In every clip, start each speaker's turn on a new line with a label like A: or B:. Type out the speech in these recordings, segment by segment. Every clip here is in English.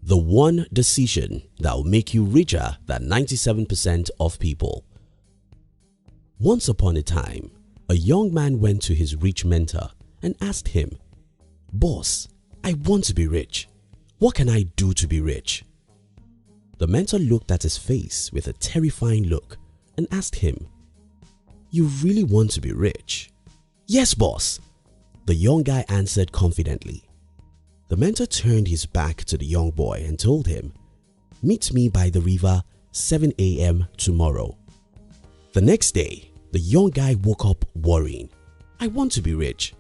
A: The one decision that will make you richer than 97% of people. Once upon a time, a young man went to his rich mentor and asked him, "Boss, I want to be rich. What can I do to be rich?" The mentor looked at his face with a terrifying look and asked him, "You really want to be rich?" "Yes, boss," the young guy answered confidently. The mentor turned his back to the young boy and told him, "Meet me by the river 7 a.m. tomorrow." The next day, the young guy woke up worrying. "I want to be rich.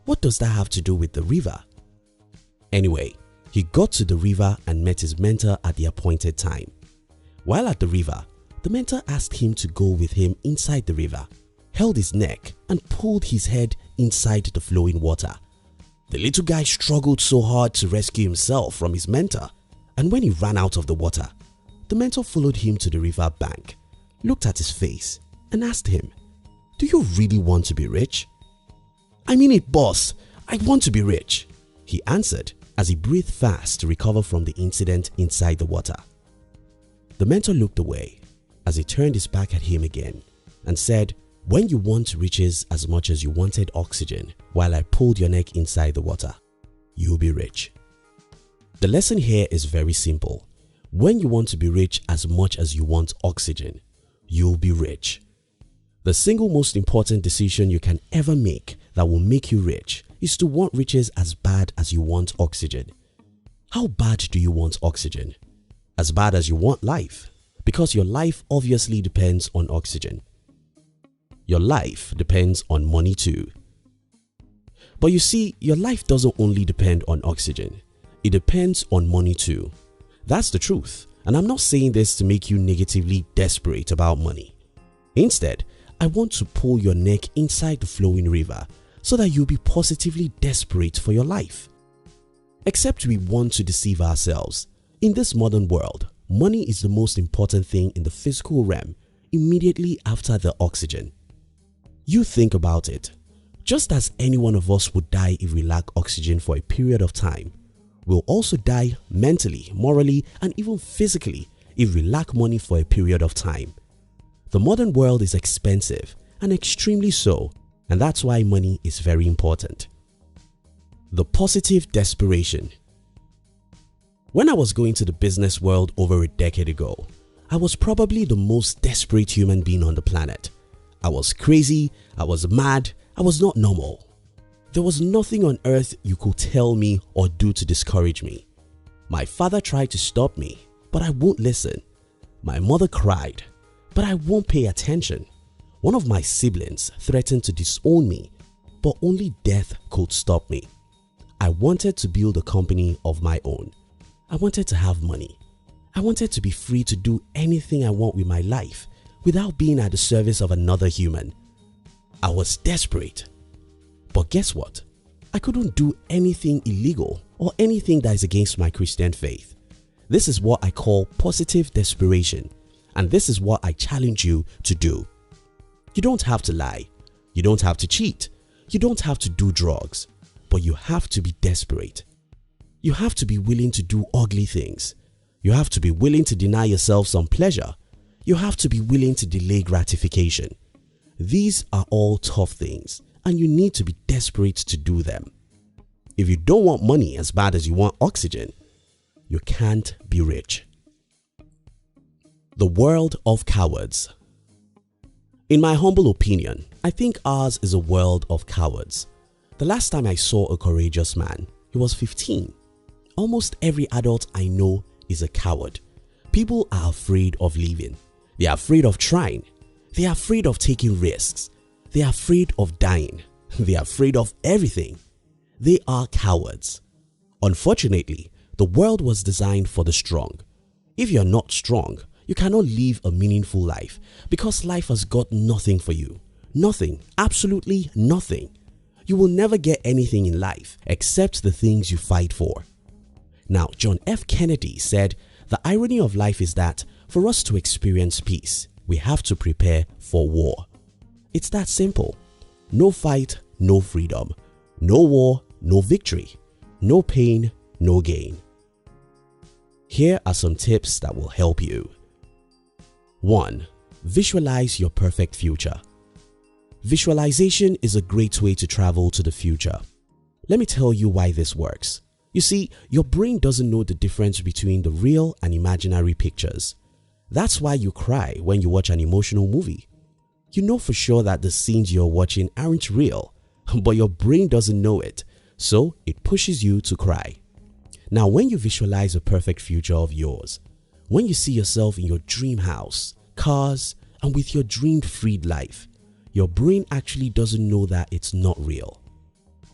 A: What does that have to do with the river?" Anyway, he got to the river and met his mentor at the appointed time. While at the river, the mentor asked him to go with him inside the river, held his neck and pulled his head inside the flowing water. The little guy struggled so hard to rescue himself from his mentor, and when he ran out of the water, the mentor followed him to the river bank, looked at his face and asked him, "Do you really want to be rich?" "I mean it, boss. I want to be rich," he answered as he breathed fast to recover from the incident inside the water. The mentor looked away as he turned his back at him again and said, "When you want riches as much as you wanted oxygen while I pulled your neck inside the water, you'll be rich." The lesson here is very simple. When you want to be rich as much as you want oxygen, you'll be rich. The single most important decision you can ever make that will make you rich is to want riches as bad as you want oxygen. How bad do you want oxygen? As bad as you want life, because your life obviously depends on oxygen. Your life depends on money too. But you see, your life doesn't only depend on oxygen, it depends on money too. That's the truth, and I'm not saying this to make you negatively desperate about money. Instead, I want to pull your neck inside the flowing river so that you'll be positively desperate for your life. Except we want to deceive ourselves. In this modern world, money is the most important thing in the physical realm immediately after the oxygen. You think about it. Just as any one of us would die if we lack oxygen for a period of time, we'll also die mentally, morally, and even physically if we lack money for a period of time. The modern world is expensive and extremely so, and that's why money is very important. The positive desperation. When I was going to the business world over a decade ago, I was probably the most desperate human being on the planet. I was crazy, I was mad, I was not normal. There was nothing on earth you could tell me or do to discourage me. My father tried to stop me, but I won't listen. My mother cried, but I won't pay attention. One of my siblings threatened to disown me, but only death could stop me. I wanted to build a company of my own. I wanted to have money. I wanted to be free to do anything I want with my life without being at the service of another human. I was desperate. But guess what? I couldn't do anything illegal or anything that is against my Christian faith. This is what I call positive desperation, and this is what I challenge you to do. You don't have to lie. You don't have to cheat. You don't have to do drugs. But you have to be desperate. You have to be willing to do ugly things. You have to be willing to deny yourself some pleasure. You have to be willing to delay gratification. These are all tough things, and you need to be desperate to do them. If you don't want money as bad as you want oxygen, you can't be rich. The world of cowards. In my humble opinion, I think ours is a world of cowards. The last time I saw a courageous man, he was 15. Almost every adult I know is a coward. People are afraid of living. They are afraid of trying. They are afraid of taking risks. They are afraid of dying. They are afraid of everything. They are cowards. Unfortunately, the world was designed for the strong. If you are not strong, you cannot live a meaningful life because life has got nothing for you. Nothing, absolutely nothing. You will never get anything in life except the things you fight for. Now, John F. Kennedy said, "The irony of life is that for us to experience peace, we have to prepare for war." It's that simple. No fight, no freedom. No war, no victory. No pain, no gain. Here are some tips that will help you. 1. Visualize your perfect future. Visualization is a great way to travel to the future. Let me tell you why this works. You see, your brain doesn't know the difference between the real and imaginary pictures. That's why you cry when you watch an emotional movie. You know for sure that the scenes you're watching aren't real, but your brain doesn't know it, so it pushes you to cry. Now, when you visualize a perfect future of yours, when you see yourself in your dream house, cars, and with your dreamed freed life, your brain actually doesn't know that it's not real.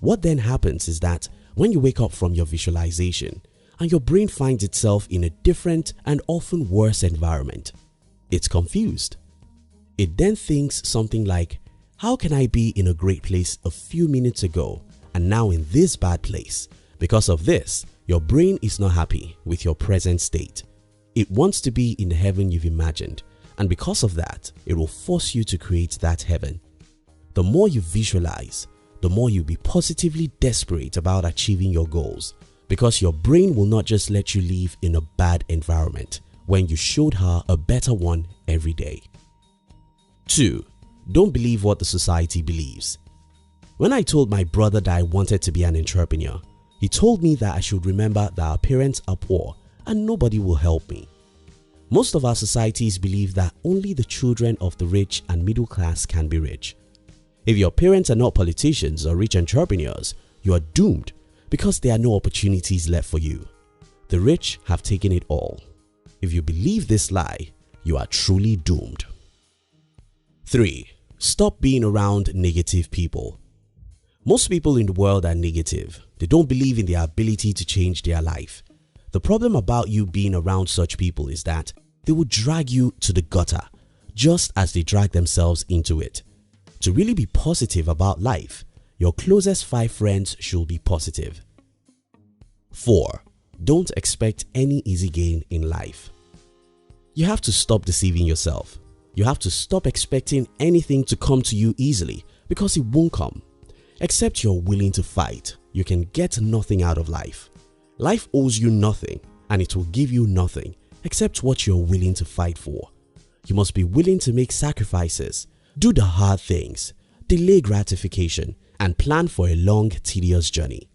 A: What then happens is that when you wake up from your visualization and your brain finds itself in a different and often worse environment, it's confused. It then thinks something like, how can I be in a great place a few minutes ago and now in this bad place? Because of this, your brain is not happy with your present state. It wants to be in the heaven you've imagined, and because of that, it will force you to create that heaven. The more you visualize, the more you'll be positively desperate about achieving your goals, because your brain will not just let you live in a bad environment when you showed her a better one every day. 2. Don't believe what the society believes. When I told my brother that I wanted to be an entrepreneur, he told me that I should remember that our parents are poor and nobody will help me. Most of our societies believe that only the children of the rich and middle class can be rich. If your parents are not politicians or rich entrepreneurs, you are doomed because there are no opportunities left for you. The rich have taken it all. If you believe this lie, you are truly doomed. 3. Stop being around negative people. Most people in the world are negative. They don't believe in their ability to change their life. The problem about you being around such people is that they will drag you to the gutter, just as they drag themselves into it. To really be positive about life, your closest 5 friends should be positive. 4. Don't expect any easy gain in life. You have to stop deceiving yourself. You have to stop expecting anything to come to you easily, because it won't come. Except you're willing to fight, you can get nothing out of life. Life owes you nothing, and it will give you nothing except what you're willing to fight for. You must be willing to make sacrifices, do the hard things, delay gratification, and plan for a long, tedious journey.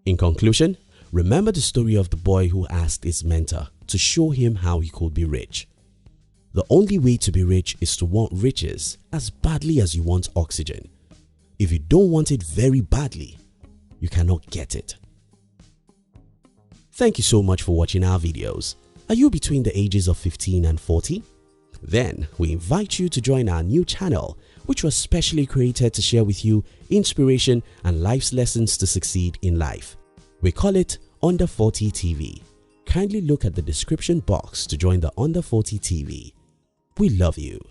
A: In conclusion, remember the story of the boy who asked his mentor to show him how he could be rich. The only way to be rich is to want riches as badly as you want oxygen. If you don't want it very badly, you cannot get it. Thank you so much for watching our videos. Are you between the ages of 15 and 40? Then we invite you to join our new channel, which was specially created to share with you inspiration and life's lessons to succeed in life. We call it Under 40 TV. Kindly look at the description box to join the Under 40 TV. We love you.